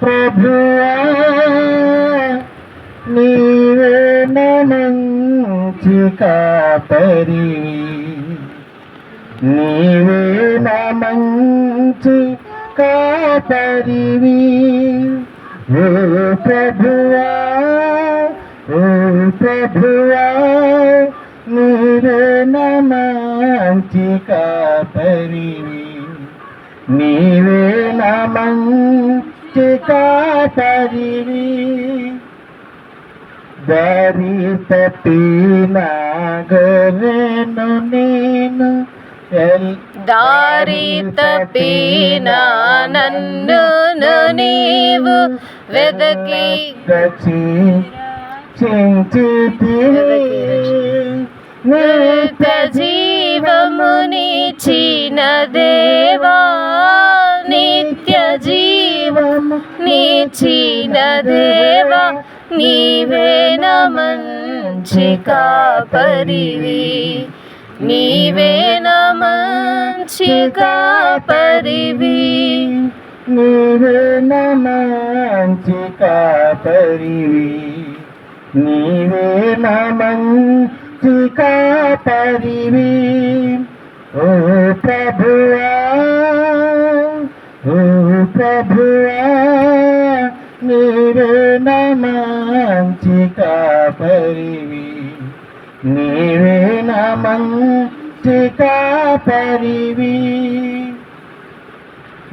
ప్రభువా నీవే మంచి కాపరివి, నీవే మంచి కాపరివి. ఓ ప్రభువా, ఓ ప్రభువా నీవే మంచి కాపరివి, నీవే మంచి కాపరివి. దారి తప్పిన గొర్రెను నేను, దారి తప్పిన నన్ను నీవు వెదకి నిత్య జీవమునిచ్చిన దేవా, నిత్య జీవమునిచ్చిన దేవా నీవే మంచి కాపరివి, నీవే మంచి కాపరివి, నీవే మంచి కాపరివి, నీవే మంచి కాపరివి. ఓ ప్రభువా, ఓ ప్రభువా నీవే మంచి కాపరివి, నీవే మంచి కాపరివి.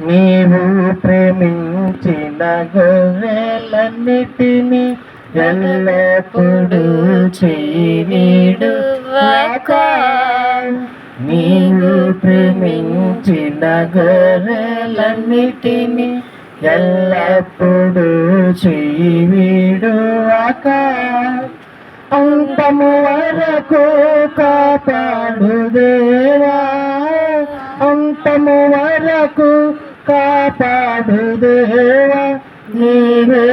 నీవు ప్రేమించిన గొర్రెలన్నిటిని ఎల్లప్పుడూ చెయ్యిడువాక, నీవు ప్రేమించిన గొర్రెలన్నిటిని ఎల్లప్పుడూ చెయ్యిడువాక. అంతము వరకు కాపాడు దేవా, అంతము వరకు కాపాడు దేవా నీవే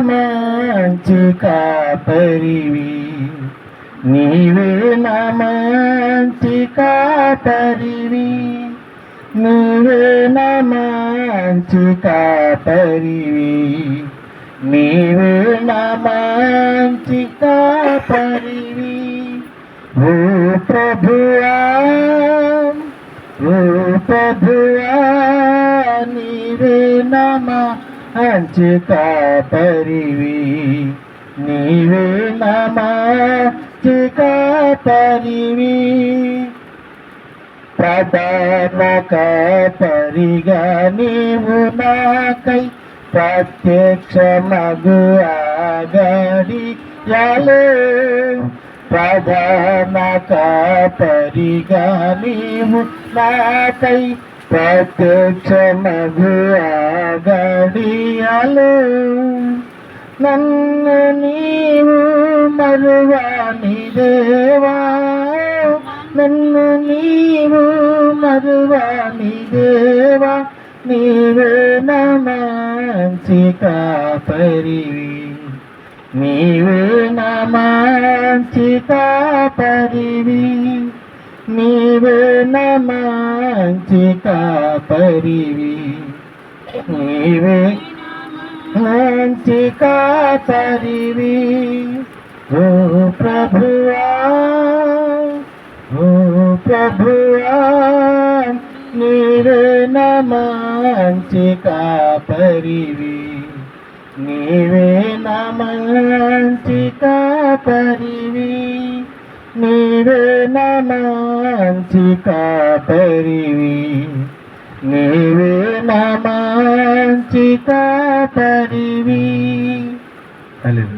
మంచి కాపరివి, నీవే మంచి కాపరివి, నీవే మంచి కాపరివి, నీవే మంచి కాపరివి. ఓ ప్రభువా, ఓ ప్రభువా నీవే మంచి కాపరివి, నీవే మంచి కాపరివి. ప్రధాన కాపరిగా నీవు నాకై ప్రత్యక్షమగు ఆగడియాలే, ప్రధాన కాపరిగా నీవు నాకై ప్రత్యక్షమగు ఆగడియాలే. నన్ను నీవు మరువాని దేవా, నన్ను నీవు మరువాని దేవా నీవే మంచి కాపరివి, నీవే మంచి కాపరివి, నీవే మంచి కాపరివి, నీవే మంచి కాపరివి. ఓ ప్రభువా, ఓ ప్రభువా నీవే మంచి కాపరివి, నీవే మంచి కాపరివి, నీవే మంచి కాపరివి, నీవే మంచి కాపరివి. హల్లెలూయా.